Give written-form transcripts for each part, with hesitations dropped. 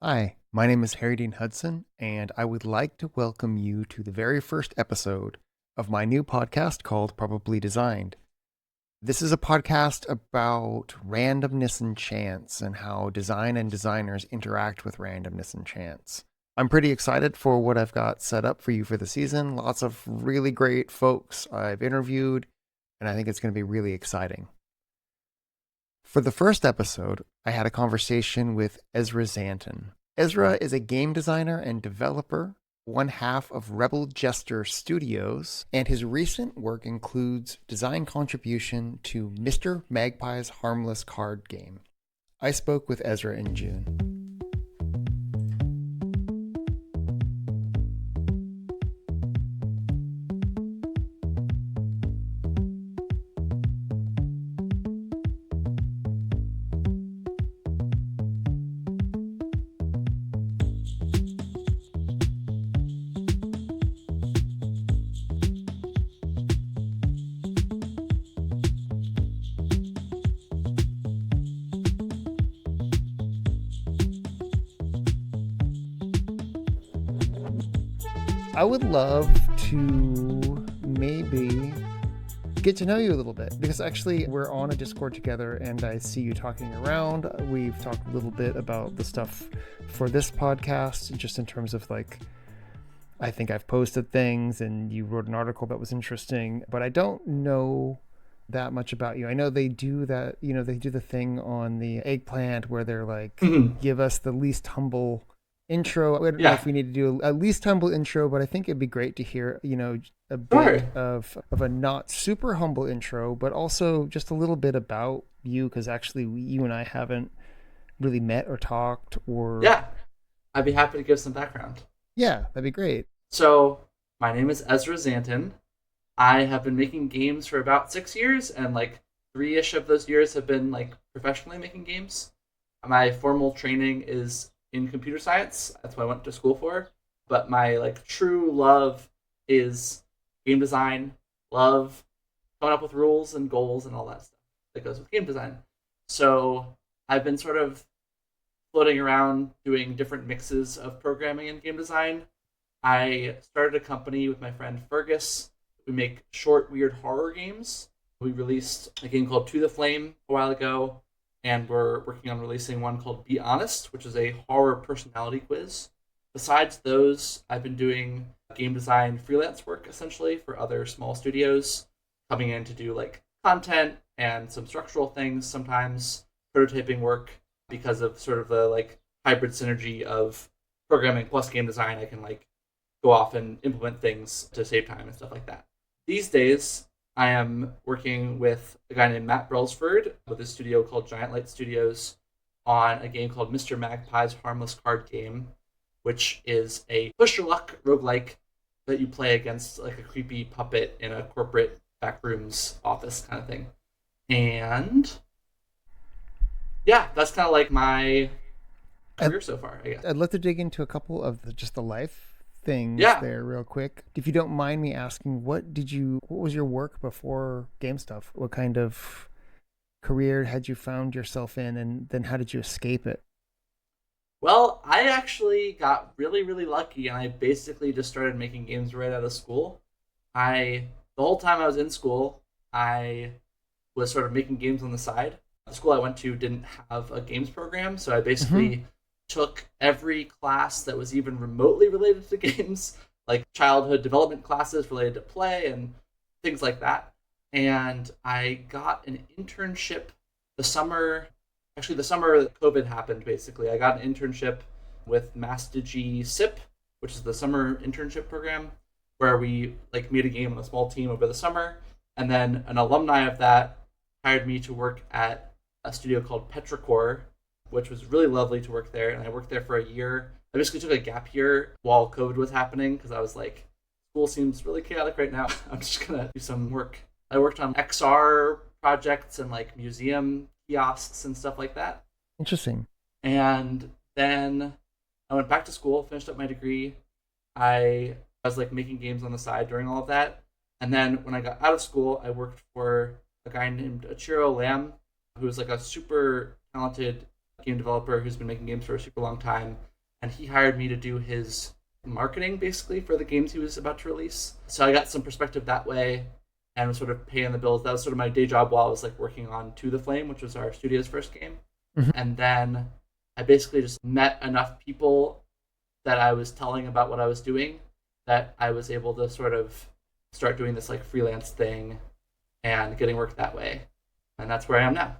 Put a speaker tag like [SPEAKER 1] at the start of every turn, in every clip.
[SPEAKER 1] Hi, my name is Harry Dean Hudson, and I would like to welcome you to the very first episode of my new podcast called Probably Designed. This is a podcast about randomness and chance and how design and designers interact with randomness and chance. I'm pretty excited for what I've got set up for you for the season. Lots of really great folks I've interviewed, and I think it's going to be really exciting. For the first episode, I had a conversation with Ezra Szanton. Ezra is a game designer and developer, one half of Rebel Jester Studios, and his recent work includes design contribution to Mr. Magpie's Harmless card game. I spoke with Ezra in June. I would love to maybe get to know you a little bit because actually we're on a Discord together and I see you talking around. We've talked a little bit about the stuff for this podcast, just in terms of I think I've posted things and you wrote an article that was interesting, but I don't know that much about you. I know they do that, they do the thing on the eggplant where they're like, give us the least humble intro. I don't know if we need to do a least humble intro, but I think it'd be great to hear, a bit of a not super humble intro, but also just a little bit about you, because actually you and I haven't really met or talked or...
[SPEAKER 2] Yeah, I'd be happy to give some background.
[SPEAKER 1] Yeah, that'd be great.
[SPEAKER 2] So, my name is Ezra Szanton. I have been making games for about 6 years, and 3-ish of those years have been professionally making games. My formal training is in computer science. That's what I went to school for. But my true love is game design. Love coming up with rules and goals and all that stuff that goes with game design. So I've been sort of floating around doing different mixes of programming and game design. I started a company with my friend Fergus. We make short, weird horror games. We released a game called To the Flame a while ago, and we're working on releasing one called Be Honest, which is a horror personality quiz. Besides those, I've been doing game design freelance work, essentially, for other small studios, coming in to do content and some structural things, sometimes prototyping work. Because of sort of the hybrid synergy of programming plus game design, I can go off and implement things to save time and stuff like that. These days, I am working with a guy named Matt Brelsford with a studio called Giant Light Studios on a game called Mr. Magpie's Harmless card game, which is a push-your-luck roguelike that you play against a creepy puppet in a corporate backrooms office kind of thing. And yeah, that's kind of my career so far, I guess.
[SPEAKER 1] I'd love to dig into a couple of the life things there real quick. If you don't mind me asking, what was your work before game stuff? What kind of career had you found yourself in, and then how did you escape it?
[SPEAKER 2] Well, I actually got really, really lucky, and I basically just started making games right out of school. The whole time I was in school, I was sort of making games on the side. The school I went to didn't have a games program, so I basically took every class that was even remotely related to games, like childhood development classes related to play and things like that. And I got an internship the summer that COVID happened, basically. I got an internship with MassDigi SIP, which is the summer internship program, where we made a game on a small team over the summer. And then an alumni of that hired me to work at a studio called Petrichor, which was really lovely to work there. And I worked there for a year. I basically took a gap year while COVID was happening because I was like, school seems really chaotic right now. I'm just going to do some work. I worked on XR projects and museum kiosks and stuff like that.
[SPEAKER 1] Interesting.
[SPEAKER 2] And then I went back to school, finished up my degree. I was making games on the side during all of that. And then when I got out of school, I worked for a guy named Achiro Lam, who's a super talented game developer who's been making games for a super long time. and he hired me to do his marketing basically for the games he was about to release. So I got some perspective that way and was sort of paying the bills. That was sort of my day job while I was like working on To the Flame, which was our studio's first game.
[SPEAKER 1] Mhm.
[SPEAKER 2] And then I basically just met enough people that I was telling about what I was doing that I was able to sort of start doing this like freelance thing and getting work that way. And that's where I am now.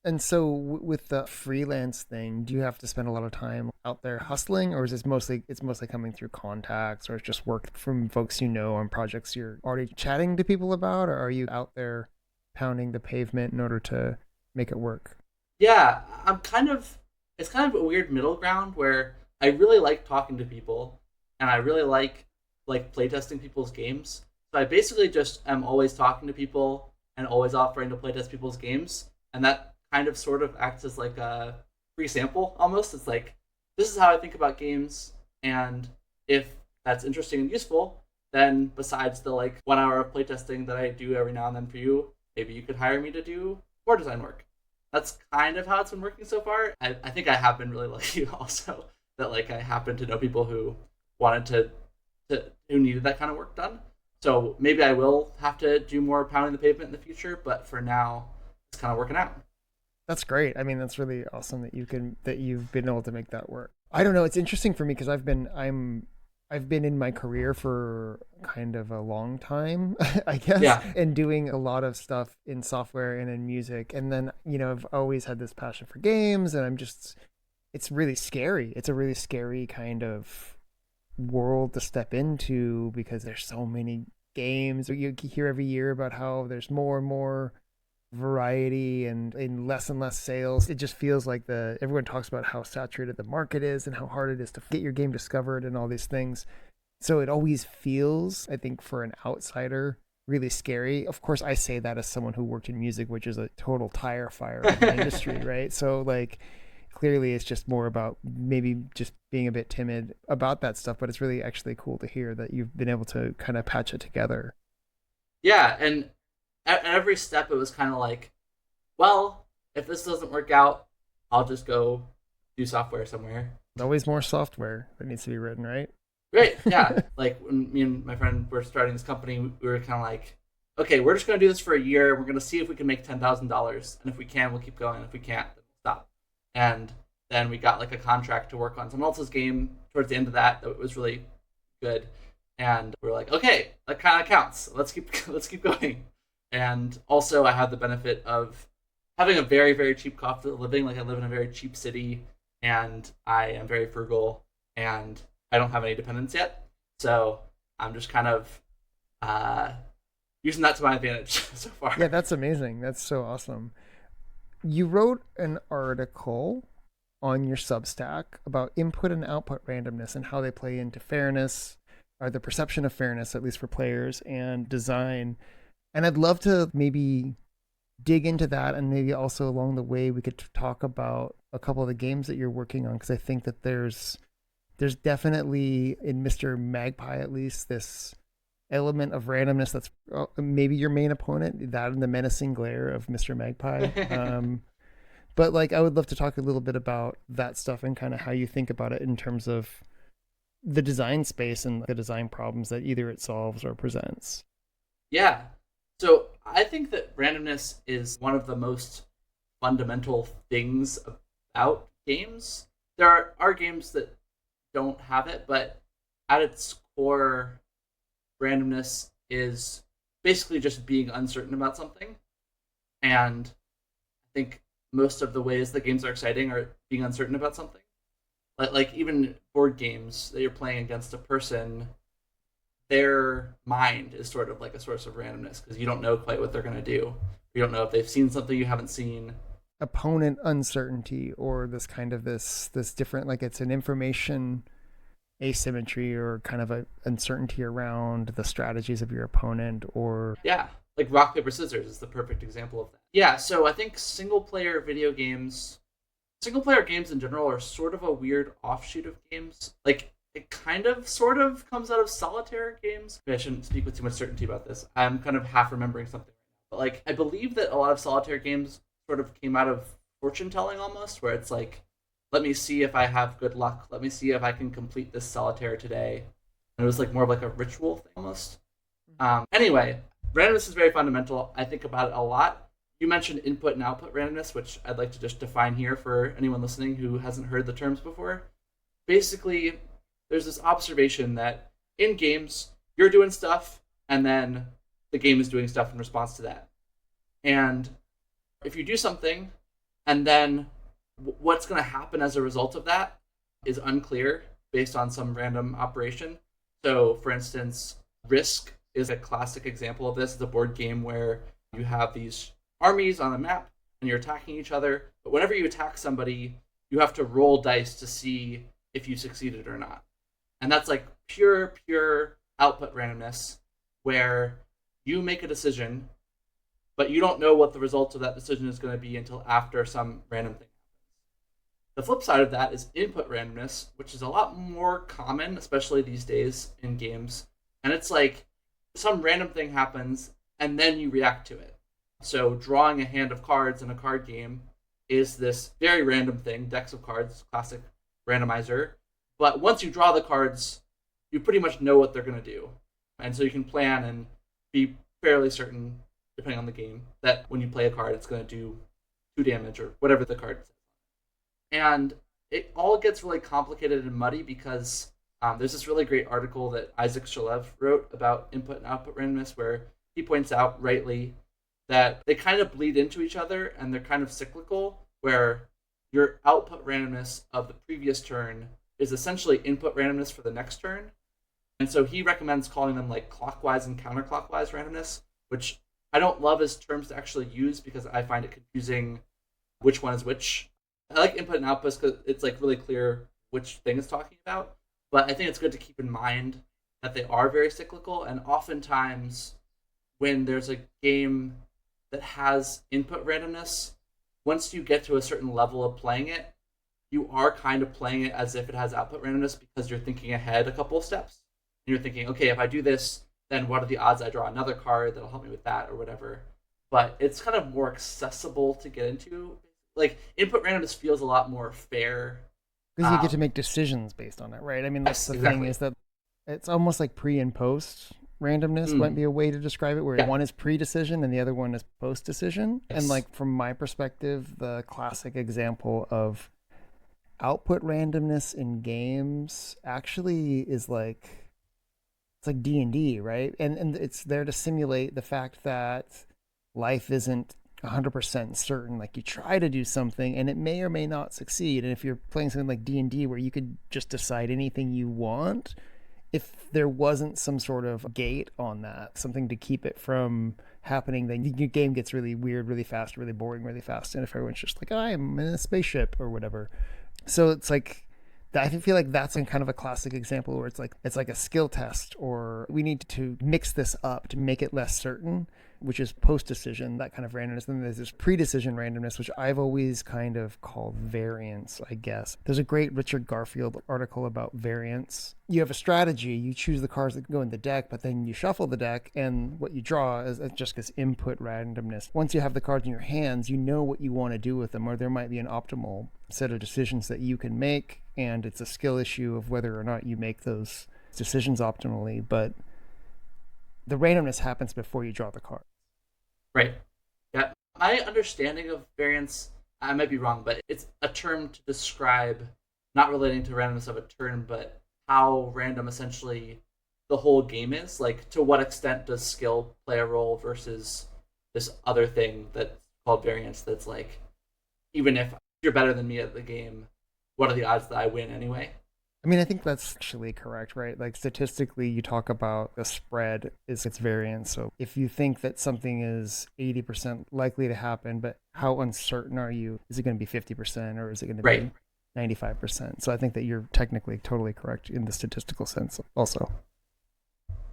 [SPEAKER 1] And so with the freelance thing, do you have to spend a lot of time out there hustling, or is this mostly it's mostly coming through contacts, or it's just work from folks you know on projects you're already chatting to people about, or are you out there pounding the pavement in order to make it work?
[SPEAKER 2] Yeah, it's kind of a weird middle ground where I really like talking to people and I really like playtesting people's games. So I basically just am always talking to people and always offering to playtest people's games, and that kind of sort of acts as like a free sample almost. It's like this is how I think about games, and if that's interesting and useful, then besides the like 1 hour of playtesting that I do every now and then for you, maybe you could hire me to do more design work. That's kind of how it's been working so far. I think I have been really lucky also that like I happen to know people who wanted who needed that kind of work done. So maybe I will have to do more pounding the pavement in the future, but for now, it's kind of working out.
[SPEAKER 1] That's great. I mean, that's really awesome that you've been able to make that work. I don't know. It's interesting for me because I've been in my career for kind of a long time, I guess,
[SPEAKER 2] Yeah,
[SPEAKER 1] and doing a lot of stuff in software and in music. And then, I've always had this passion for games, and it's really scary. It's a really scary kind of world to step into because there's so many games. You hear every year about how there's more and more variety and less sales. It just feels like everyone talks about how saturated the market is and how hard it is to get your game discovered and all these things. So it always feels, I think, for an outsider, really scary. Of course, I say that as someone who worked in music, which is a total tire fire of an industry, right? So like clearly it's just more about maybe just being a bit timid about that stuff, but it's really actually cool to hear that you've been able to kind of patch it together.
[SPEAKER 2] yeah, and at every step it was kind of like, well, if this doesn't work out, I'll just go do software somewhere.
[SPEAKER 1] Always more software that needs to be written, right?
[SPEAKER 2] Great, yeah. Like when me and my friend were starting this company, we were kind of like, okay, we're just gonna do this for a year. We're gonna see if we can make $10,000, and if we can, we'll keep going. If we can't, then we'll stop. And then we got like a contract to work on someone else's game towards the end of that was really good. And we are like, okay, that kind of counts. Let's keep going. And also, I had the benefit of having a very very cheap cost of living. Like I live in a very cheap city, and I am very frugal, and I don't have any dependents yet. So I'm just kind of uh, using that to my advantage so far.
[SPEAKER 1] Yeah, that's amazing. That's so awesome. You wrote an article on your Substack about input and output randomness and how they play into fairness, or the perception of fairness, at least for players, and design. And I'd love to maybe dig into that, and maybe also along the way we could talk about a couple of the games that you're working on, because I think that there's definitely in Mr. Magpie at least this element of randomness that's maybe your main opponent, that and the menacing glare of Mr. Magpie. But like I would love to talk a little bit about that stuff and kind of how you think about it in terms of the design space and the design problems that either it solves or presents.
[SPEAKER 2] Yeah. So I think that randomness is one of the most fundamental things about games. There are games that don't have it, but at its core, randomness is basically just being uncertain about something. And I think most of the ways that games are exciting are being uncertain about something. Like even board games that you're playing against a person, their mind is sort of like a source of randomness because you don't know quite what they're going to do. You don't know if they've seen something you haven't seen.
[SPEAKER 1] Opponent uncertainty, or this kind of this different, like it's an information asymmetry or kind of a uncertainty around the strategies of your opponent, or
[SPEAKER 2] Yeah, like rock paper scissors is the perfect example of that. Yeah, so I think single player games in general are sort of a weird offshoot of games. Like it kind of sort of comes out of solitaire games. Maybe I shouldn't speak with too much certainty about this. I'm kind of half remembering something, but like I believe that a lot of solitaire games sort of came out of fortune telling almost, where it's like let me see if I have good luck. Let me see if I can complete this solitaire today. And it was like more of like a ritual thing almost. Anyway, randomness is very fundamental. I think about it a lot. You mentioned input and output randomness, which I'd like to just define here for anyone listening who hasn't heard the terms before. Basically, there's this observation that in games, you're doing stuff, and then the game is doing stuff in response to that. And if you do something, and then what's going to happen as a result of that is unclear based on some random operation. So, for instance, Risk is a classic example of this. It's a board game where you have these armies on a map and you're attacking each other. But whenever you attack somebody, you have to roll dice to see if you succeeded or not. And that's like pure output randomness where you make a decision, but you don't know what the result of that decision is going to be until after some random thing. The flip side of that is input randomness, which is a lot more common, especially these days in games. And it's like some random thing happens and then you react to it. So drawing a hand of cards in a card game is this very random thing, decks of cards, classic randomizer. But once you draw the cards, you pretty much know what they're going to do. And so you can plan and be fairly certain, depending on the game, that when you play a card, it's going to do 2 damage or whatever the card says. And it all gets really complicated and muddy because there's this really great article that Isaac Shalev wrote about input and output randomness where he points out rightly that they kind of bleed into each other and they're kind of cyclical, where your output randomness of the previous turn is essentially input randomness for the next turn. And so he recommends calling them like clockwise and counterclockwise randomness, which I don't love as terms to actually use because I find it confusing which one is which. I like input and output because it's like really clear which thing it's talking about. But I think it's good to keep in mind that they are very cyclical, and oftentimes when there's a game that has input randomness, once you get to a certain level of playing it, you are kind of playing it as if it has output randomness because you're thinking ahead a couple of steps. And you're thinking, okay, if I do this, then what are the odds I draw another card that'll help me with that or whatever. But it's kind of more accessible to get into. Like, input randomness feels a lot more fair.
[SPEAKER 1] Because you get to make decisions based on it, right? I mean, that's the thing is that it's almost like pre and post randomness might be a way to describe it, where one is pre-decision and the other one is post-decision. Yes. And like from my perspective, the classic example of output randomness in games actually is like, it's like D&D, right? And it's there to simulate the fact that life isn't 100% certain. Like you try to do something and it may or may not succeed. And if you're playing something like D&D where you could just decide anything you want, if there wasn't some sort of gate on that, something to keep it from happening, then your game gets really weird really fast, really boring really fast. And if everyone's just like, I'm in a spaceship or whatever. So it's like, I feel like that's kind of a classic example where it's like a skill test, or we need to mix this up to make it less certain, which is post-decision, that kind of randomness. Then there's this pre-decision randomness, which I've always kind of called variance, I guess. There's a great Richard Garfield article about variance. You have a strategy, you choose the cards that go in the deck, but then you shuffle the deck, and what you draw is just this input randomness. Once you have the cards in your hands, you know what you want to do with them, or there might be an optimal set of decisions that you can make, and it's a skill issue of whether or not you make those decisions optimally, but the randomness happens before you draw the card.
[SPEAKER 2] Right. Yeah. My understanding of variance, I might be wrong, but it's a term to describe, not relating to randomness of a turn, but how random essentially the whole game is. Like, to what extent does skill play a role versus this other thing that's called variance that's like, even if you're better than me at the game, what are the odds that I win anyway?
[SPEAKER 1] I mean, I think that's actually correct, right? Like statistically, you talk about the spread is its variance. So if you think that something is 80% likely to happen, but how uncertain are you? Is it going to be 50% or is it going to be 95%? So I think that you're technically totally correct in the statistical sense also.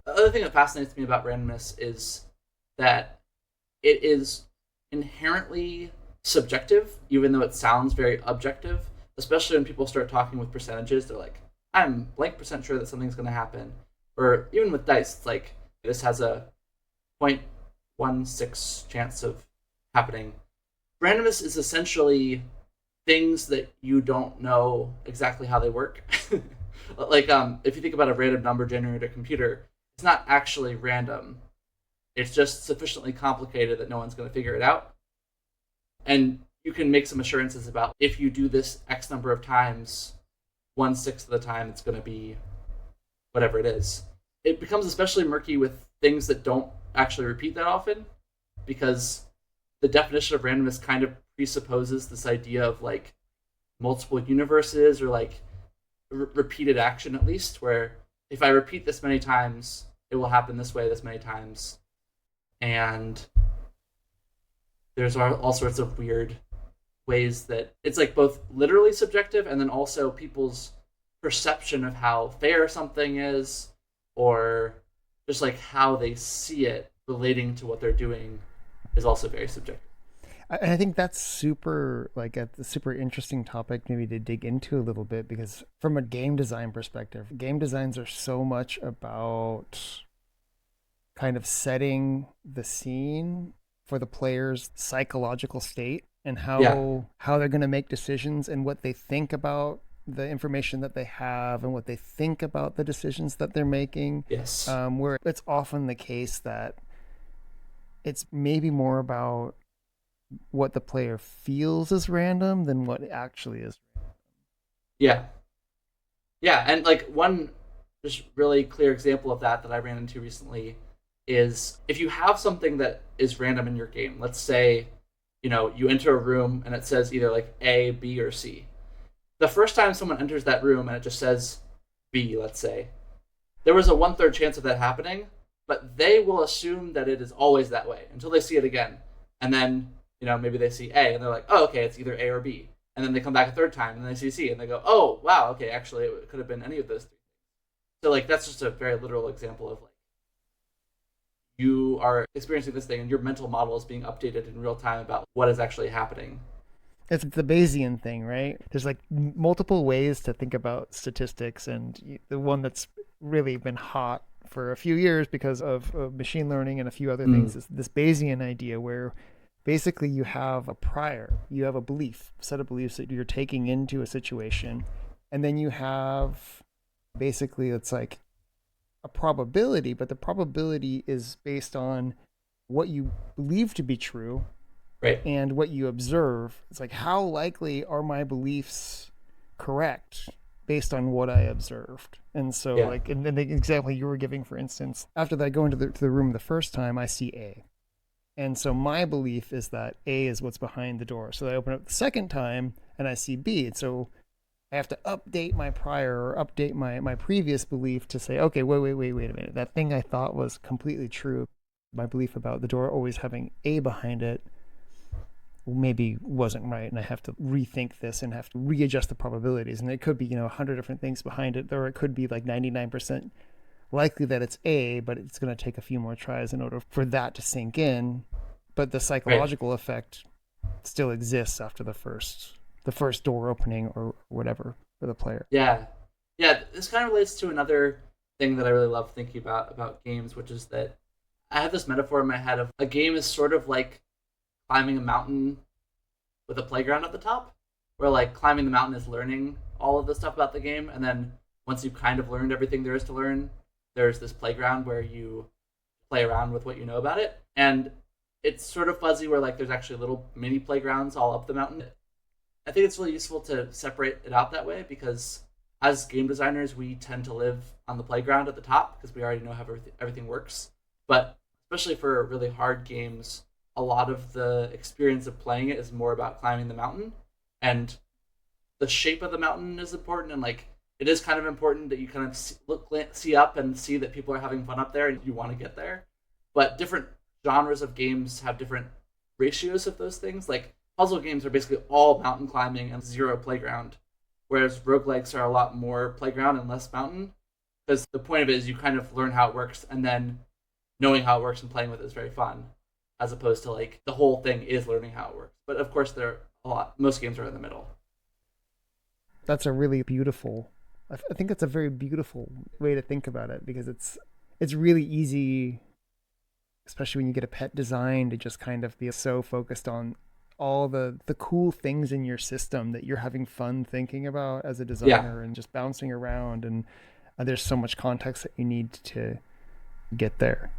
[SPEAKER 2] The other thing that fascinates me about randomness is that it is inherently subjective, even though it sounds very objective. Especially when people start talking with percentages, they're like, I'm blank percent sure that something's going to happen. Or even with dice, it's like, this has a 0.16 chance of happening. Randomness is essentially things that you don't know exactly how they work. Like if you think about a random number generator computer, it's not actually random. It's just sufficiently complicated that no one's going to figure it out. And you can make some assurances about if you do this X number of times, 1/6 of the time it's going to be whatever it is. It becomes especially murky with things that don't actually repeat that often, because the definition of randomness kind of presupposes this idea of like multiple universes, or like repeated action, at least, where if I repeat this many times, it will happen this way this many times. And there's all sorts of weird ways that it's like both literally subjective and then also people's perception of how fair something is, or just like how they see it relating to what they're doing is also very subjective.
[SPEAKER 1] And I think that's super like a super interesting topic maybe to dig into a little bit, because from a game design perspective, game designs are so much about kind of setting the scene for the player's psychological state and
[SPEAKER 2] Yeah.
[SPEAKER 1] how they're going to make decisions and what they think about the information that they have and what they think about the decisions that they're making.
[SPEAKER 2] Yes.
[SPEAKER 1] Where it's often the case that it's maybe more about what the player feels is random than what actually is.
[SPEAKER 2] Yeah. Yeah, and like one just really clear example of that I ran into recently is if you have something that is random in your game. Let's say, you enter a room and it says either like A, B, or C. The first time someone enters that room and it just says B, let's say, there was a 1/3 chance of that happening, but they will assume that it is always that way until they see it again. And then, maybe they see A and they're like, oh, okay, it's either A or B. And then they come back a third time and they see C and they go, oh, wow, okay, actually it could have been any of those three. So like that's just a very literal example of like you are experiencing this thing and your mental model is being updated in real time about what is actually happening.
[SPEAKER 1] It's the Bayesian thing, right? There's like multiple ways to think about statistics, and the one that's really been hot for a few years because of machine learning and a few other things is this Bayesian idea, where basically you have a prior, you have a belief, a set of beliefs that you're taking into a situation, and then you have basically it's like a probability, but the probability is based on what you believe to be true
[SPEAKER 2] Right.
[SPEAKER 1] and what you observe. It's like, how likely are my beliefs correct based on what I observed? And so,
[SPEAKER 2] Yeah.
[SPEAKER 1] like, in the example you were giving, for instance, after I go into the room the first time, I see A. And so my belief is that A is what's behind the door. So I open up the second time and I see B. And so I have to update my prior or update my previous belief to say, okay, wait a minute. That thing I thought was completely true, my belief about the door always having A behind it, maybe wasn't right, and I have to rethink this and have to readjust the probabilities. And it could be 100 different things behind it, or it could be like 99% likely that it's A, but it's going to take a few more tries in order for that to sink in. But the
[SPEAKER 2] Right.
[SPEAKER 1] psychological effect still exists after the first door opening or whatever for the player.
[SPEAKER 2] Yeah. Yeah. This kind of relates to another thing that I really love thinking about games, which is that I have this metaphor in my head of a game is sort of like climbing a mountain with a playground at the top, where like climbing the mountain is learning all of the stuff about the game, and then once you've kind of learned everything there is to learn, there's this playground where you play around with what you know about it. And it's sort of fuzzy where like there's actually little mini playgrounds all up the mountain. I think it's really useful to separate it out that way, because as game designers we tend to live on the playground at the top because we already know how everything works. But especially for really hard games, a lot of the experience of playing it is more about climbing the mountain, and the shape of the mountain is important, and like it is kind of important that you kind of see up and see that people are having fun up there and you want to get there. But different genres of games have different ratios of those things. Like puzzle games are basically all mountain climbing and zero playground, whereas roguelikes are a lot more playground and less mountain, because the point of it is you kind of learn how it works, and then knowing how it works and playing with it is very fun, as opposed to like the whole thing is learning how it works. But of course, most games are in the middle.
[SPEAKER 1] That's a really beautiful. I think that's a very beautiful way to think about it, because it's really easy, especially when you get a pet design, to just kind of be so focused on all the cool things in your system that you're having fun thinking about as a
[SPEAKER 2] Yeah.
[SPEAKER 1] designer and just bouncing around, and there's so much context that you need to get there.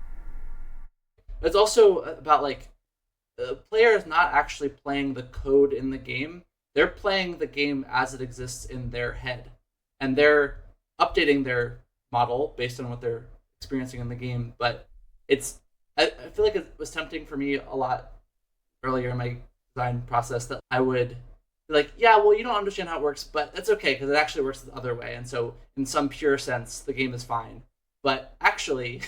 [SPEAKER 2] It's also about like the player is not actually playing the code in the game. They're playing the game as it exists in their head. And they're updating their model based on what they're experiencing in the game. But I feel like it was tempting for me a lot earlier in my design process that I would be like, yeah, well, you don't understand how it works, but that's okay because it actually works the other way. And so, in some pure sense, the game is fine. But actually,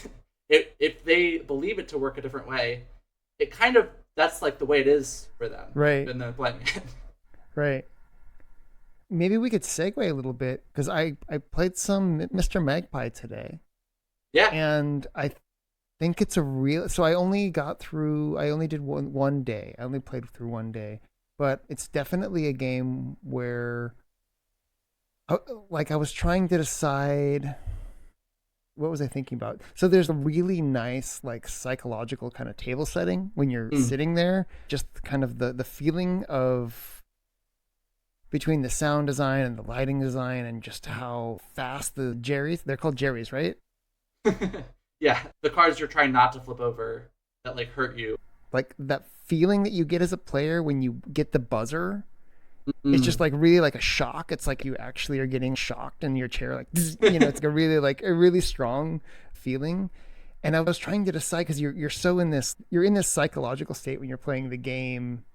[SPEAKER 2] if they believe it to work a different way, it kind of that's like the way it is for them
[SPEAKER 1] Right,
[SPEAKER 2] when they're playing it.
[SPEAKER 1] right. Maybe we could segue a little bit because I played some Mr. Magpie today,
[SPEAKER 2] Yeah.
[SPEAKER 1] and I think it's a real. So I only got through. I only did one day. I only played through one day, but it's definitely a game where, uh, like, I was trying to decide what was I thinking about? So there's a really nice like psychological kind of table setting when you're
[SPEAKER 2] Mm.
[SPEAKER 1] sitting there, just kind of the feeling of between the sound design and the lighting design and just how fast the Jerry's, they're called Jerry's, right?
[SPEAKER 2] Yeah, the cards you're trying not to flip over that like hurt you.
[SPEAKER 1] Like that feeling that you get as a player when you get the buzzer, it's just
[SPEAKER 2] Mm.
[SPEAKER 1] like really like a shock. It's like you actually are getting shocked in your chair, like you know, it's like a really strong feeling. And I was trying to decide because you're so in this you're in this psychological state when you're playing the game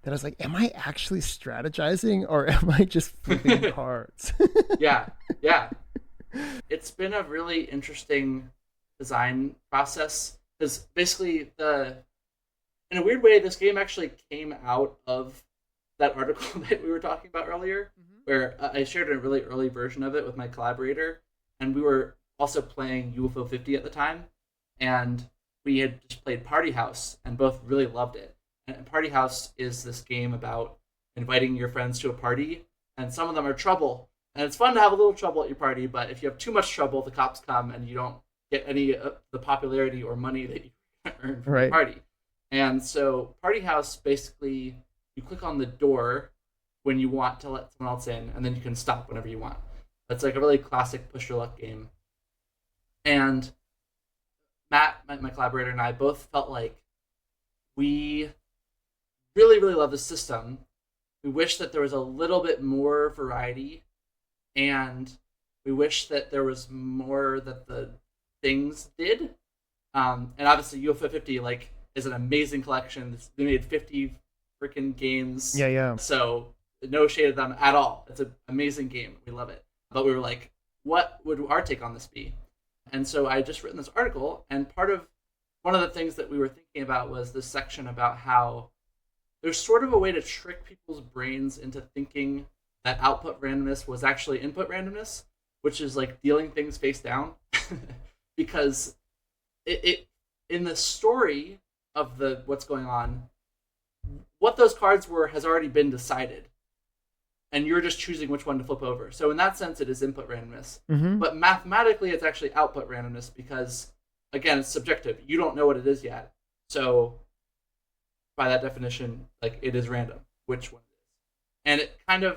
[SPEAKER 1] that I was like, am I actually strategizing or am I just flipping cards?
[SPEAKER 2] Yeah, yeah. It's been a really interesting design process because basically the in a weird way this game actually came out of that article that we were talking about earlier, where I shared a really early version of it with my collaborator, and we were also playing UFO 50 at the time, and we had just played Party House and both really loved it. And Party House is this game about inviting your friends to a party, and some of them are trouble. And it's fun to have a little trouble at your party, but if you have too much trouble, the cops come and you don't get any of the popularity or money that you earn from the
[SPEAKER 1] Right.
[SPEAKER 2] party. And so Party House basically you click on the door when you want to let someone else in, and then you can stop whenever you want. That's like a really classic push your luck game. And Matt, my collaborator, and I both felt like we really, really love the system. We wish that there was a little bit more variety, and we wish that there was more that the things did. And obviously, UFO 50 like is an amazing collection. They made 50 freaking games,
[SPEAKER 1] Yeah, yeah.
[SPEAKER 2] so no shade of them at all. It's an amazing game. We love it. But we were like, what would our take on this be? And so I just written this article, and one of the things that we were thinking about was this section about how there's sort of a way to trick people's brains into thinking that output randomness was actually input randomness, which is like dealing things face down. Because it in the story of the what's going on, what those cards were has already been decided, and you're just choosing which one to flip over. So in that sense, it is input randomness.
[SPEAKER 1] Mm-hmm.
[SPEAKER 2] But mathematically, it's actually output randomness because, again, it's subjective. You don't know what it is yet. So by that definition, like it is random which one it is. And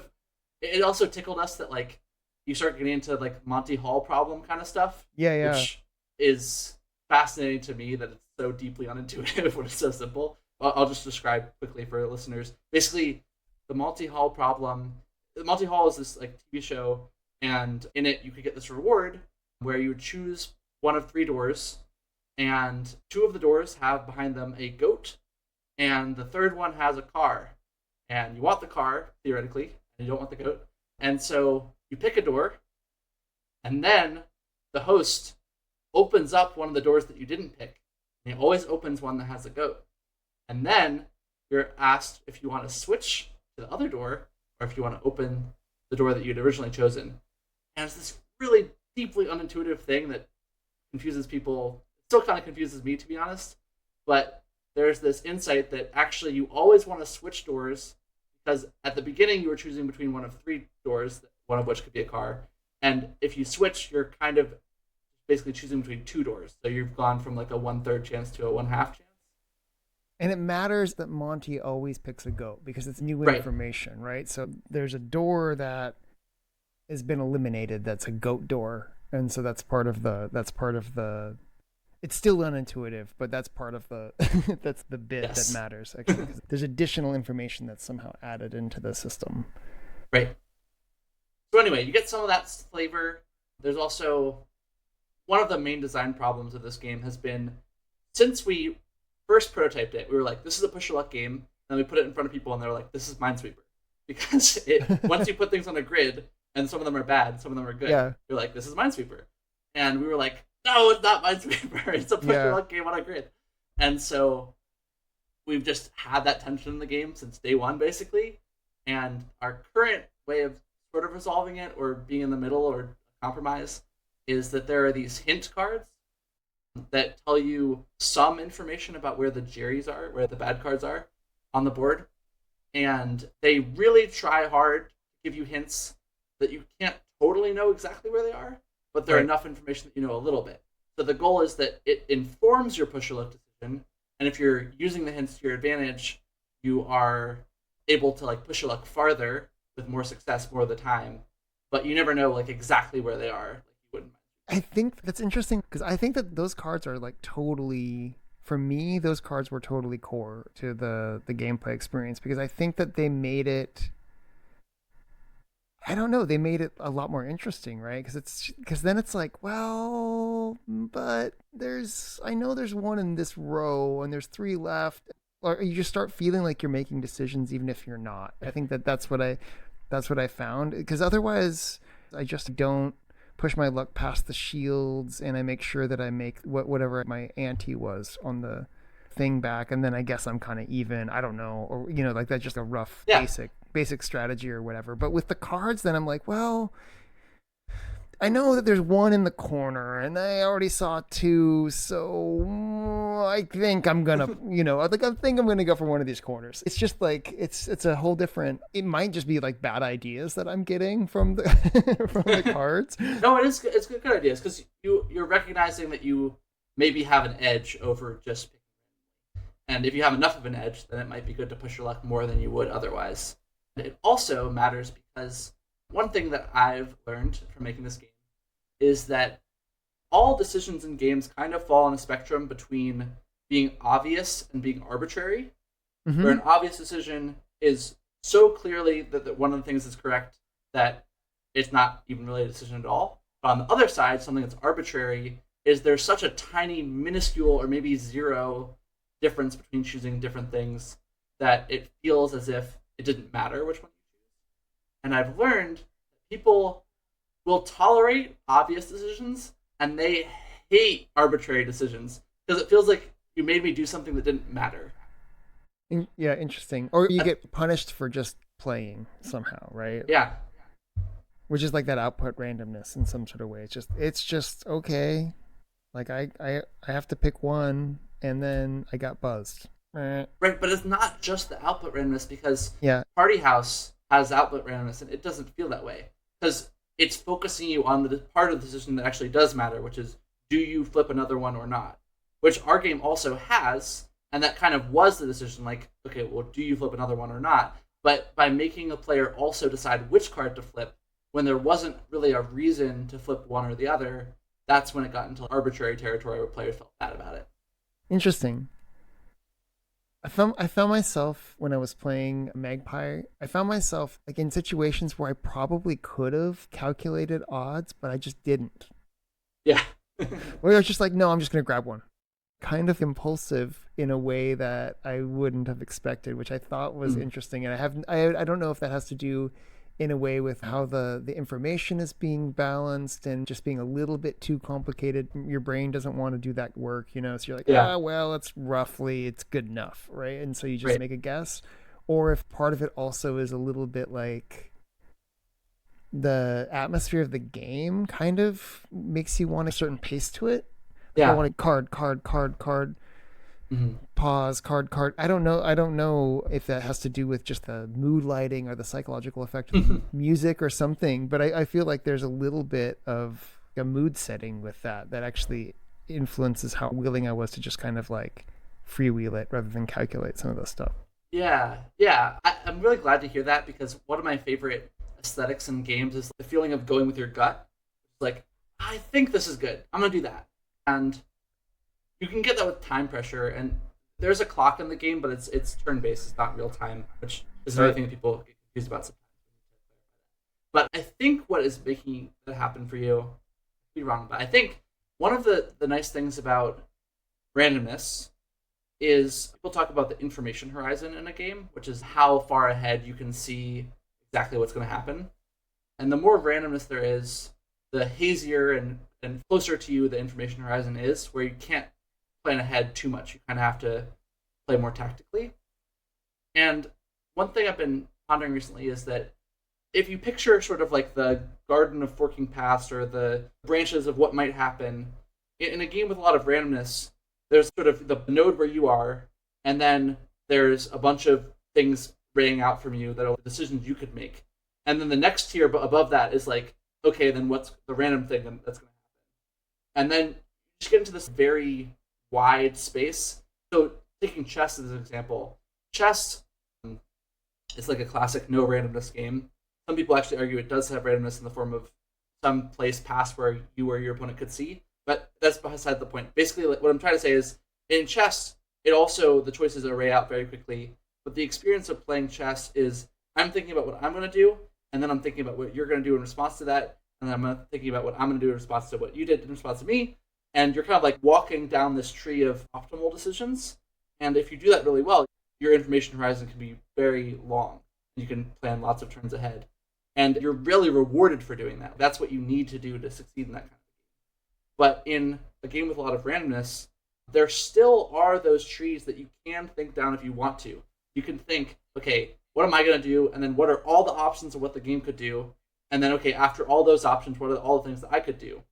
[SPEAKER 2] it also tickled us that like you start getting into like Monty Hall problem kind of stuff,
[SPEAKER 1] Yeah, yeah.
[SPEAKER 2] which is fascinating to me that it's so deeply unintuitive when it's so simple. I'll just describe quickly for listeners. Basically, the Monty Hall problem. The Monty Hall is this like TV show, and in it you could get this reward where you would choose one of three doors, and two of the doors have behind them a goat, and the third one has a car. And you want the car theoretically, and you don't want the goat, and so you pick a door, and then the host opens up one of the doors that you didn't pick, and he always opens one that has a goat. And then you're asked if you want to switch to the other door or if you want to open the door that you'd originally chosen. And it's this really deeply unintuitive thing that confuses people. It still kind of confuses me, to be honest. But there's this insight that actually you always want to switch doors because at the beginning you were choosing between one of three doors, one of which could be a car. And if you switch, you're kind of basically choosing between two doors. So you've gone from like a 1/3 chance to a 1/2 chance.
[SPEAKER 1] And it matters that Monty always picks a goat because it's new
[SPEAKER 2] Right.
[SPEAKER 1] information, right? So there's a door that has been eliminated that's a goat door. And so that's part of the it's still unintuitive, but that's part of the that's the bit that
[SPEAKER 2] Yes.
[SPEAKER 1] matters actually. 'Cause there's additional information that's somehow added into the system.
[SPEAKER 2] Right. So anyway, you get some of that flavor. There's also one of the main design problems of this game has been since we first prototyped it, we were like, this is a push your luck game. And we put it in front of people and they were like, this is Minesweeper. Because once you put things on a grid and some of them are bad, some of them are good,
[SPEAKER 1] Yeah.
[SPEAKER 2] you're like, this is Minesweeper. And we were like, no, it's not Minesweeper. It's a push your luck game on a grid. And so we've just had that tension in the game since day one, basically. And our current way of sort of resolving it or being in the middle or compromise is that there are these hint cards that tell you some information about where the Jerry's are, where the bad cards are on the board. And they really try hard to give you hints that you can't totally know exactly where they are, but they're
[SPEAKER 1] Right.
[SPEAKER 2] enough information that you know a little bit. So the goal is that it informs your push or luck decision, and if you're using the hints to your advantage, you are able to like push your luck farther with more success more of the time. But you never know like exactly where they are. Like you wouldn't.
[SPEAKER 1] I think that's interesting because I think that those cards are like totally for me. Those cards were totally core to the gameplay experience because I think that they made it. I don't know. They made it a lot more interesting, right? Because then it's like, well, but I know there's one in this row and there's three left. Or you just start feeling like you're making decisions even if you're not. I think that that's what I found because otherwise I just don't push my luck past the shields and I make sure that I make whatever my ante was on the thing back and then I guess I'm kind of even. I don't know, or like that's just a rough
[SPEAKER 2] Yeah.
[SPEAKER 1] basic strategy or whatever. But with the cards, then I'm like, well, I know that there's one in the corner, and I already saw two, so I think I'm gonna, I think I'm gonna go for one of these corners. It's just like it's a whole different. It might just be like bad ideas that I'm getting from the from the cards.
[SPEAKER 2] No, it's good ideas because you're recognizing that you maybe have an edge over just picking. And if you have enough of an edge, then it might be good to push your luck more than you would otherwise. It also matters because one thing that I've learned from making this game is that all decisions in games kind of fall on a spectrum between being obvious and being arbitrary, where an obvious decision is so clearly that one of the things is correct that it's not even really a decision at all. But on the other side, something that's arbitrary is there's such a tiny, minuscule, or maybe zero difference between choosing different things that it feels as if it didn't matter which one you choose. And I've learned people will tolerate obvious decisions and they hate arbitrary decisions because it feels like you made me do something that didn't matter.
[SPEAKER 1] Yeah, interesting. Or you get punished for just playing somehow, right?
[SPEAKER 2] Yeah.
[SPEAKER 1] Which is like that output randomness in some sort of way. It's just okay. Like I have to pick one, and then I got buzzed.
[SPEAKER 2] Right, but it's not just the output randomness because
[SPEAKER 1] Yeah.
[SPEAKER 2] Party House has output randomness and it doesn't feel that way because it's focusing you on the part of the decision that actually does matter, which is do you flip another one or not? Which our game also has, and that kind of was the decision. Like, okay, well, do you flip another one or not? But by making a player also decide which card to flip, when there wasn't really a reason to flip one or the other, that's when it got into arbitrary territory where players felt bad about it.
[SPEAKER 1] Interesting. I found myself when I was playing Magpie, I found myself like in situations where I probably could have calculated odds, but I just didn't.
[SPEAKER 2] Yeah.
[SPEAKER 1] Where I was just like, no, I'm just gonna grab one. Kind of impulsive in a way that I wouldn't have expected, which I thought was interesting. And I don't know if that has to do in a way with how the information is being balanced and just being a little bit too complicated. Your brain doesn't want to do that work, so you're like, well, it's good enough, right? And so you just make a guess. Or if part of it also is a little bit like the atmosphere of the game kind of makes you want a certain pace to it. I want a card, pause, card. I don't know if that has to do with just the mood lighting or the psychological effect of music or something, but I feel like there's a little bit of a mood setting with that actually influences how willing I was to just kind of like freewheel it rather than calculate some of this stuff.
[SPEAKER 2] Yeah. I'm really glad to hear that because one of my favorite aesthetics in games is the feeling of going with your gut. Like, I think this is good. I'm gonna do that, and you can get that with time pressure. And there's a clock in the game, but it's turn based. It's not real time, which is another thing that people get confused about sometimes. But I think what is making that happen for you, I'd be wrong, but I think one of the nice things about randomness is people talk about the information horizon in a game, which is how far ahead you can see exactly what's going to happen. And the more randomness there is, the hazier and closer to you the information horizon is, where you can't plan ahead too much. You kind of have to play more tactically. And one thing I've been pondering recently is that if you picture sort of like the garden of forking paths or the branches of what might happen, in a game with a lot of randomness, there's sort of the node where you are, and then there's a bunch of things raying out from you that are decisions you could make. And then the next tier above that is like, okay, then what's the random thing that's going to happen? And then you just get into this very wide space. So taking chess as an example, chess is like a classic no randomness game. Some people actually argue it does have randomness in the form of some place past where you or your opponent could see, but that's beside the point. Basically, what I'm trying to say is, in chess, it also, the choices array out very quickly, but the experience of playing chess is, I'm thinking about what I'm going to do, and then I'm thinking about what you're going to do in response to that, and then I'm thinking about what I'm going to do in response to what you did in response to me, and you're kind of like walking down this tree of optimal decisions, and if you do that really well, your information horizon can be very long. You can plan lots of turns ahead. And you're really rewarded for doing that. That's what you need to do to succeed in that kind of game. But in a game with a lot of randomness, there still are those trees that you can think down if you want to. You can think, okay, what am I going to do? And then what are all the options of what the game could do? And then, okay, after all those options, what are all the things that I could do?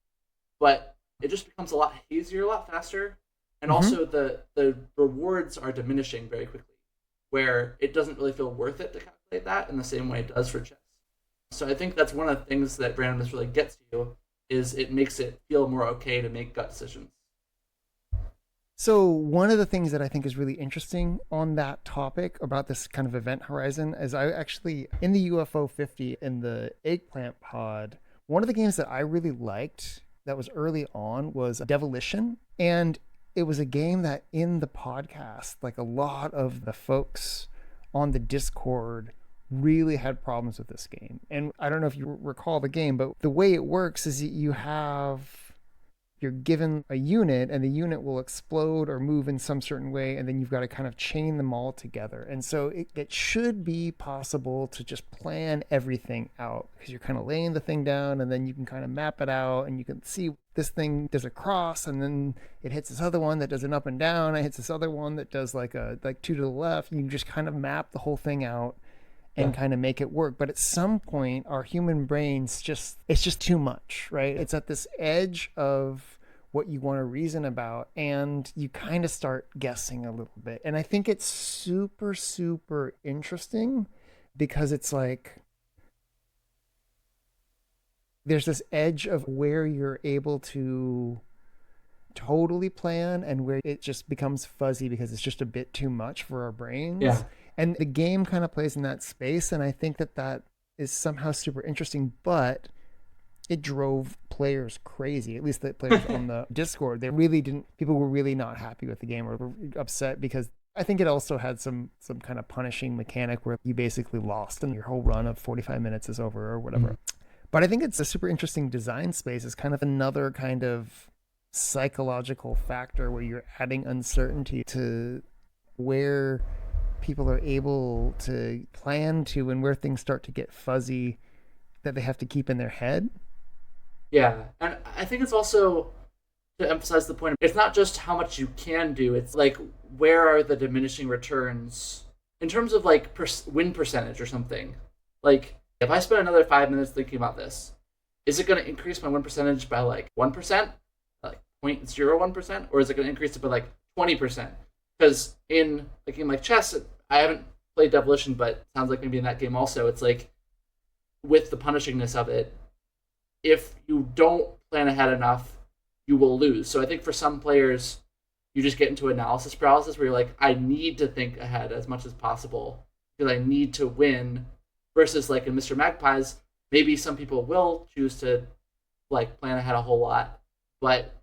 [SPEAKER 2] But it just becomes a lot hazier, a lot faster. And also the rewards are diminishing very quickly, where it doesn't really feel worth it to calculate that in the same way it does for chess. So I think that's one of the things that randomness really gets you, is it makes it feel more okay to make gut decisions.
[SPEAKER 1] So one of the things that I think is really interesting on that topic about this kind of event horizon is I actually, in the UFO 50 in the eggplant pod, one of the games that I really liked that was early on was Devolition. And it was a game that in the podcast, like a lot of the folks on the Discord really had problems with this game. And I don't know if you recall the game, but the way it works is you're given a unit and the unit will explode or move in some certain way, and then you've got to kind of chain them all together. And so it should be possible to just plan everything out, because you're kind of laying the thing down and then you can kind of map it out and you can see this thing does a cross and then it hits this other one that does an up and down. It hits this other one that does like two to the left. You can just kind of map the whole thing out and kind of make it work. But at some point, our human brains it's just too much, right? It's at this edge of what you want to reason about, and you kind of start guessing a little bit. And I think it's super, super interesting because it's like there's this edge of where you're able to totally plan and where it just becomes fuzzy because it's just a bit too much for our brains.
[SPEAKER 2] Yeah.
[SPEAKER 1] And the game kind of plays in that space, and I think that is somehow super interesting, but it drove players crazy, at least the players on the Discord. People were really not happy with the game or were upset because I think it also had some kind of punishing mechanic where you basically lost and your whole run of 45 minutes is over or whatever. But I think it's a super interesting design space. It's kind of another kind of psychological factor where you're adding uncertainty to where people are able to plan to and where things start to get fuzzy that they have to keep in their head.
[SPEAKER 2] Yeah, and I think it's also, to emphasize the point, it's not just how much you can do, it's like, where are the diminishing returns in terms of like win percentage or something. Like, if I spend another 5 minutes thinking about this, is it going to increase my win percentage by like 1%, like 0.01%, or is it going to increase it by like 20%? Because in a game like chess, I haven't played Devolition, but it sounds like maybe in that game also, it's like, with the punishingness of it, if you don't plan ahead enough, you will lose. So I think for some players, you just get into analysis paralysis where you're like, I need to think ahead as much as possible because I need to win. Versus like in Mr. Magpie's, maybe some people will choose to like plan ahead a whole lot, but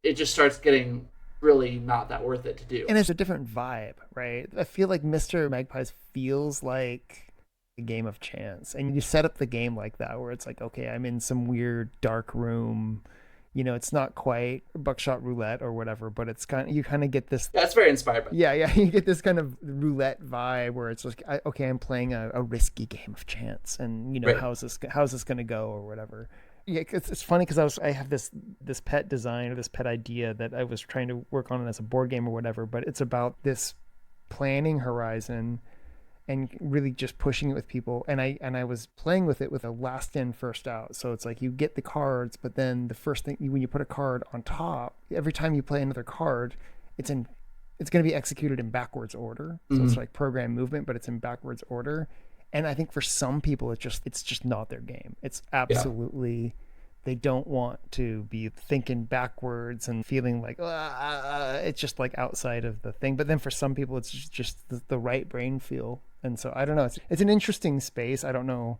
[SPEAKER 2] it just starts getting really not that worth it to do.
[SPEAKER 1] And it's a different vibe, right? I feel like Mr. Magpies feels like a game of chance. And you set up the game like that where it's like, okay, I'm in some weird dark room. You know, it's not quite buckshot roulette or whatever, but it's kind of, you kind of get this.
[SPEAKER 2] Yeah, it's very inspired by
[SPEAKER 1] Yeah, yeah. You get this kind of roulette vibe where it's like, okay, I'm playing a risky game of chance, and you know,
[SPEAKER 2] right.
[SPEAKER 1] how's this going to go or whatever. Yeah, it's funny because I have this pet design or this pet idea that I was trying to work on as a board game or whatever, but it's about this planning horizon and really just pushing it with people. And I was playing with it with a last in first out. So it's like you get the cards, but then the first thing when you put a card on top, every time you play another card, it's going to be executed in backwards order. So it's like program movement, but it's in backwards order. And I think for some people, it's just not their game. It's absolutely, they don't want to be thinking backwards and feeling like, it's just like outside of the thing. But then for some people, it's just the right brain feel. And so I don't know. It's an interesting space. I don't know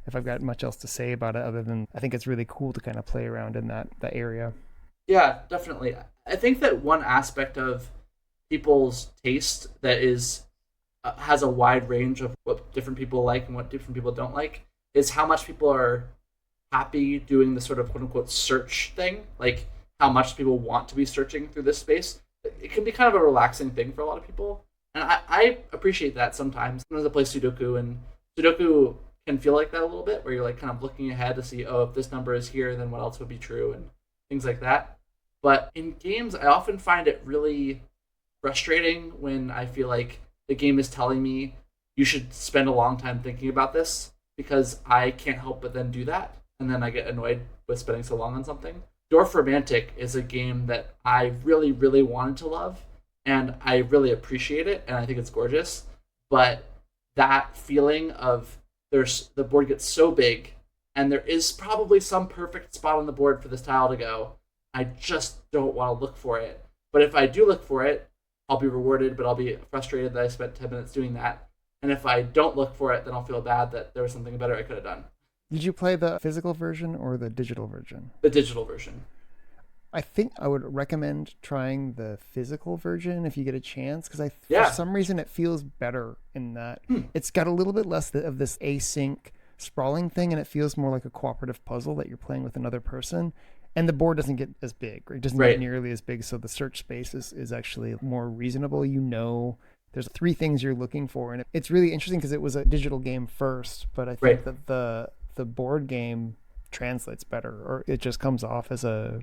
[SPEAKER 1] if I've got much else to say about it other than I think it's really cool to kind of play around in that area.
[SPEAKER 2] Yeah, definitely. I think that one aspect of people's taste that is has a wide range of what different people like and what different people don't like is how much people are happy doing the sort of quote unquote search thing, like how much people want to be searching through this space. It can be kind of a relaxing thing for a lot of people. And I appreciate that sometimes. Sometimes I play Sudoku, and Sudoku can feel like that a little bit, where you're like kind of looking ahead to see, oh, if this number is here, then what else would be true, and things like that. But in games, I often find it really frustrating when I feel like the game is telling me you should spend a long time thinking about this because I can't help but then do that. And then I get annoyed with spending so long on something. Dwarf Romantic is a game that I really, really wanted to love, and I really appreciate it, and I think it's gorgeous. But that feeling of the board gets so big, and there is probably some perfect spot on the board for this tile to go. I just don't want to look for it. But if I do look for it, I'll be rewarded, but I'll be frustrated that I spent 10 minutes doing that. And if I don't look for it, then I'll feel bad that there was something better I could have done.
[SPEAKER 1] Did you play the physical version or the digital version?
[SPEAKER 2] The digital version.
[SPEAKER 1] I think I would recommend trying the physical version if you get a chance, because for some reason it feels better in that it's got a little bit less of this async sprawling thing, and it feels more like a cooperative puzzle that you're playing with another person. And the board doesn't get as big, or it doesn't get nearly as big, so the search space is actually more reasonable. You know, there's 3 things you're looking for, and it's really interesting because it was a digital game first, but I think that the board game translates better, or it just comes off as a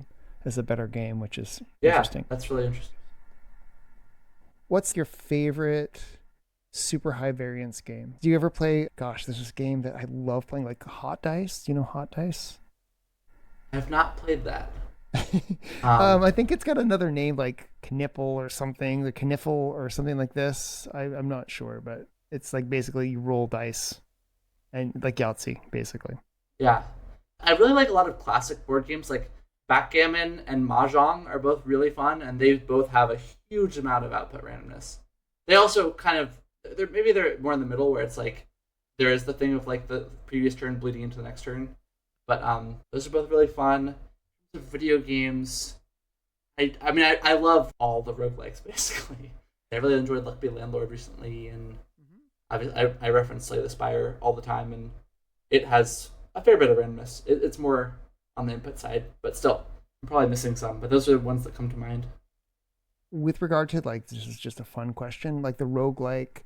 [SPEAKER 1] better game, which is interesting.
[SPEAKER 2] That's really interesting.
[SPEAKER 1] What's your favorite super high variance game? Do you ever play, gosh, there's this game that I love playing, like Hot Dice. Do you know Hot Dice?
[SPEAKER 2] I have not played that.
[SPEAKER 1] I think it's got another name like Knipple or something, the Kniffle or something like this. I'm not sure, but it's like basically you roll dice and like Yahtzee, basically.
[SPEAKER 2] Yeah. I really like a lot of classic board games like Backgammon and Mahjong are both really fun, and they both have a huge amount of output randomness. They also kind of, they're more in the middle where it's like there is the thing of like the previous turn bleeding into the next turn. But those are both really fun. The video games, I love all the roguelikes, basically. I really enjoyed Luck Be Landlord recently, and I reference Slay the Spire all the time, and it has a fair bit of randomness. It's more on the input side, but still, I'm probably missing some, but those are the ones that come to mind.
[SPEAKER 1] With regard to, like, this is just a fun question, like the roguelike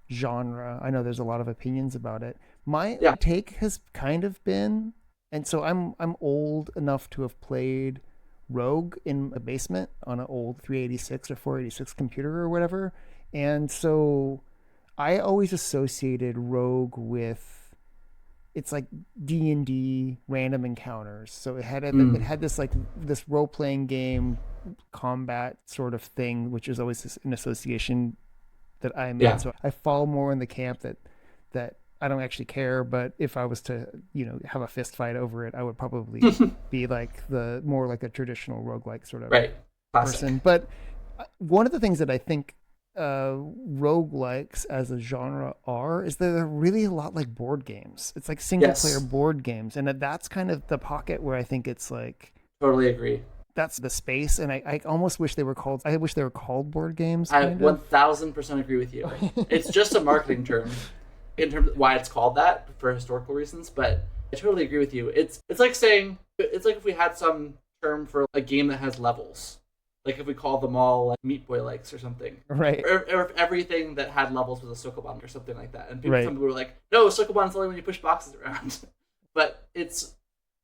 [SPEAKER 1] genre, I know there's a lot of opinions about it. My take has kind of been, and so I'm old enough to have played Rogue in a basement on an old 386 or 486 computer or whatever, and so I always associated Rogue with, it's like D&D random encounters. So it had this like this role playing game combat sort of thing, which is always an association that I'm in. So I fall more in the camp that I don't actually care, but if I was to, have a fist fight over it, I would probably be like more like a traditional roguelike sort of person. But One of the things that I think roguelikes as a genre are is that they're really a lot like board games. It's like single player
[SPEAKER 2] Yes,
[SPEAKER 1] board games, and that's kind of the pocket where I think it's like
[SPEAKER 2] totally agree.
[SPEAKER 1] that's the space. And I almost wish they were called. I wish they were called board games,
[SPEAKER 2] I
[SPEAKER 1] kind of.
[SPEAKER 2] 1000% agree with you. It's just a marketing term in terms of why it's called that for historical reasons, but I totally agree with you. It's like saying it's like if we had some term for a game that has levels. Like if we call them all like Meat Boy likes or something.
[SPEAKER 1] Right.
[SPEAKER 2] Or if everything that had levels was a Sokoban or something like that. And
[SPEAKER 1] Right.
[SPEAKER 2] some people were like, no, Sokoban's only when you push boxes around. But it's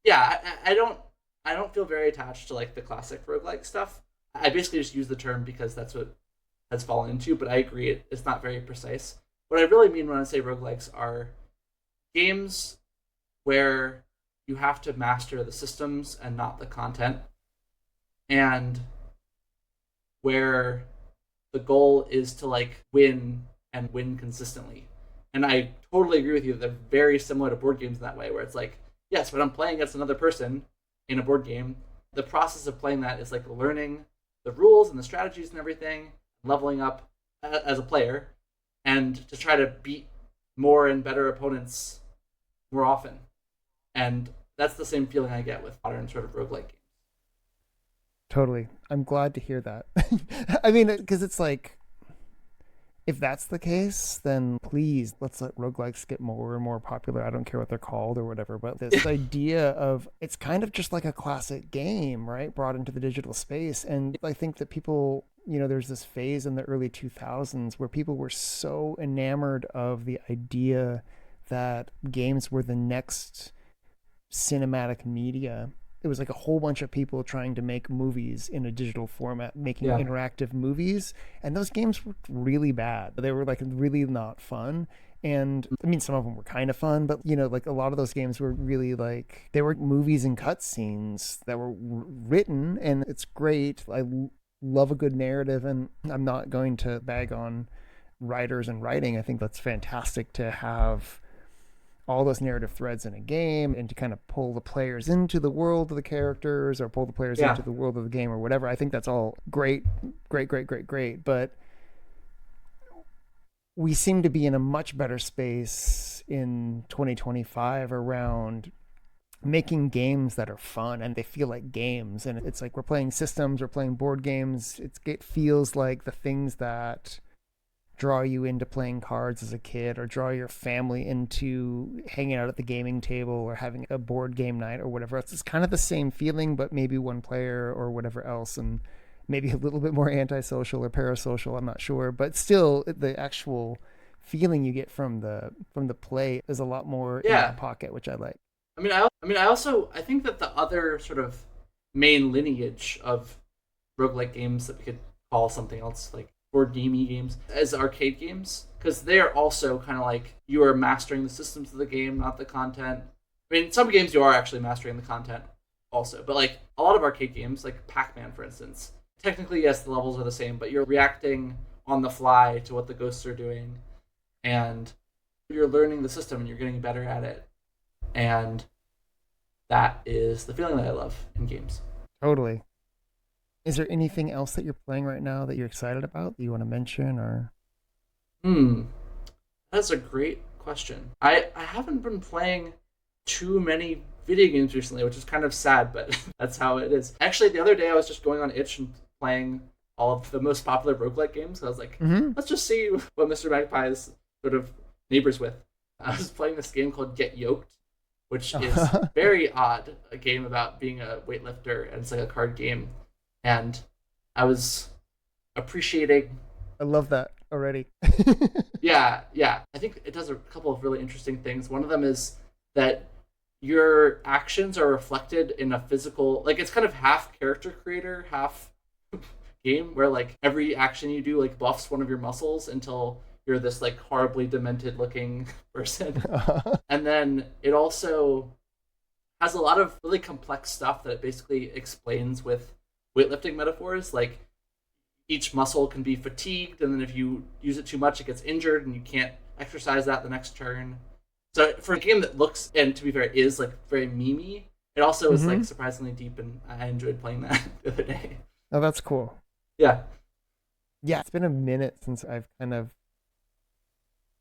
[SPEAKER 2] yeah, I don't feel very attached to like the classic roguelike stuff. I basically just use the term because that's what has fallen into, but I agree it's not very precise. What I really mean when I say roguelikes are games where you have to master the systems and not the content, and where the goal is to like win and win consistently. And I totally agree with you that they're very similar to board games in that way, where it's like, yes, when I'm playing against another person in a board game, the process of playing that is like learning the rules and the strategies and everything, leveling up as a player, and to try to beat more and better opponents more often. And that's the same feeling I get with modern sort of roguelike games.
[SPEAKER 1] Totally. I'm glad to hear that. I mean, because it's like, if that's the case, then please let's let roguelikes get more and more popular. I don't care what they're called or whatever, but this idea of it's kind of just like a classic game, right? Brought into the digital space. And I think that people, there's this phase in the early 2000s where people were so enamored of the idea that games were the next cinematic media. It was like a whole bunch of people trying to make movies in a digital format, making
[SPEAKER 2] Yeah.
[SPEAKER 1] interactive movies, and those games were really bad. They were like really not fun. And I mean, some of them were kind of fun, but like a lot of those games were really like they were movies and cutscenes that were written, and it's great. Love a good narrative, and I'm not going to bag on writers and writing. I think that's fantastic to have all those narrative threads in a game and to kind of pull the players into the world of the characters or pull the players
[SPEAKER 2] Yeah.
[SPEAKER 1] into the world of the game or whatever. I think that's all great, great, great, great, great. But we seem to be in a much better space in 2025 around making games that are fun and they feel like games. And it's like we're playing systems, we're playing board games. It feels like the things that draw you into playing cards as a kid or draw your family into hanging out at the gaming table or having a board game night or whatever else. It's kind of the same feeling, but maybe one player or whatever else, and maybe a little bit more antisocial or parasocial. I'm not sure, but still, the actual feeling you get from the play is a lot more in
[SPEAKER 2] Yeah.
[SPEAKER 1] that pocket, which I like.
[SPEAKER 2] I think that the other sort of main lineage of roguelike games that we could call something else like board gamey games as arcade games, because they are also kind of like you are mastering the systems of the game, not the content. I mean, some games you are actually mastering the content also, but like a lot of arcade games, like Pac-Man, for instance, technically yes, the levels are the same, but you're reacting on the fly to what the ghosts are doing, and you're learning the system and you're getting better at it, and that is the feeling that I love in games.
[SPEAKER 1] Totally. Is there anything else that you're playing right now that you're excited about that you want to mention or?
[SPEAKER 2] Hmm. That's a great question. I haven't been playing too many video games recently, which is kind of sad, but that's how it is. Actually, the other day I was just going on itch and playing all of the most popular roguelike games. I was like,
[SPEAKER 1] Mm-hmm.
[SPEAKER 2] let's just see what Mr. Magpie is sort of neighbors with. I was playing this game called Get Yoked, which is very odd. A game about being a weightlifter, and it's like a card game. And I was appreciating.
[SPEAKER 1] I love that already.
[SPEAKER 2] Yeah, yeah. I think it does a couple of really interesting things. One of them is that your actions are reflected in a physical, like it's kind of half character creator, half game, where like every action you do like buffs one of your muscles until you're this like horribly demented looking person. And then it also has a lot of really complex stuff that it basically explains with weightlifting metaphors. Like each muscle can be fatigued, and then if you use it too much, it gets injured, and you can't exercise that the next turn. So for a game that looks, and to be fair, is like very memey, it also is
[SPEAKER 1] Mm-hmm.
[SPEAKER 2] like surprisingly deep, and I enjoyed playing that the other day.
[SPEAKER 1] Oh, that's cool.
[SPEAKER 2] Yeah.
[SPEAKER 1] Yeah, it's been a minute since I've kind of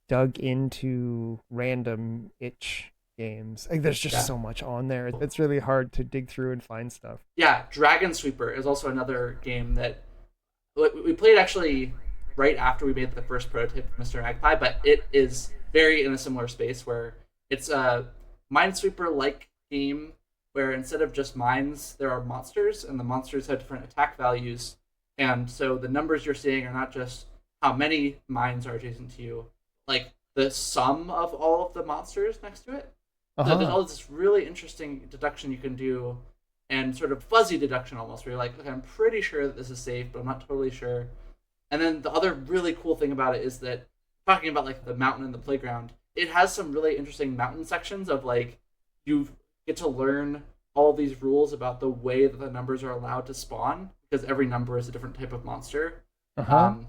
[SPEAKER 1] dug into random itch games. Like, there's just
[SPEAKER 2] Yeah.
[SPEAKER 1] so much on there. It's really hard to dig through and find stuff.
[SPEAKER 2] Yeah, Dragon Sweeper is also another game that we played actually right after we made the first prototype for Mr. Magpie, but it is very in a similar space where it's a Minesweeper like game where instead of just mines, there are monsters, and the monsters have different attack values. And so the numbers you're seeing are not just how many mines are adjacent to you, like the sum of all of the monsters next to it. So there's
[SPEAKER 1] Uh-huh.
[SPEAKER 2] all this really interesting deduction you can do, and sort of fuzzy deduction almost, where you're like, okay, I'm pretty sure that this is safe, but I'm not totally sure. And then the other really cool thing about it is that talking about like the mountain and the playground, it has some really interesting mountain sections of like you get to learn all these rules about the way that the numbers are allowed to spawn because every number is a different type of monster.
[SPEAKER 1] Uh-huh.
[SPEAKER 2] Um,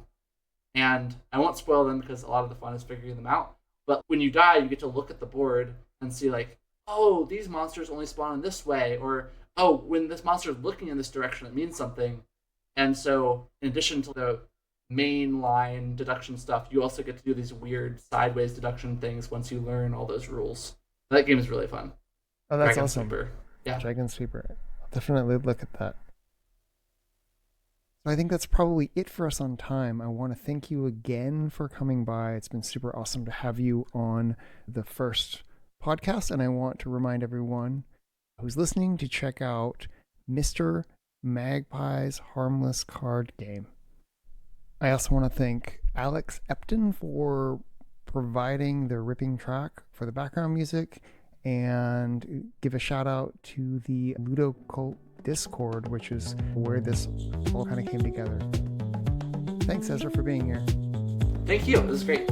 [SPEAKER 2] and I won't spoil them because a lot of the fun is figuring them out. But when you die, you get to look at the board and see like, oh, these monsters only spawn in this way, or oh, when this monster is looking in this direction, it means something. And so, in addition to the main line deduction stuff, you also get to do these weird sideways deduction things once you learn all those rules. That game is really fun.
[SPEAKER 1] Oh, that's
[SPEAKER 2] Dragon
[SPEAKER 1] awesome.
[SPEAKER 2] Sweeper. Yeah.
[SPEAKER 1] Dragon Sweeper. I'll definitely look at that. So I think that's probably it for us on time. I want to thank you again for coming by. It's been super awesome to have you on the first podcast. And I want to remind everyone who's listening to check out Mr. Magpie's Harmless card game. I also want to thank Alex Epton for providing the ripping track for the background music, and give a shout out to the Ludo Cult Discord, which is where this all kind of came together. Thanks, Ezra, for being here.
[SPEAKER 2] Thank you. It was great.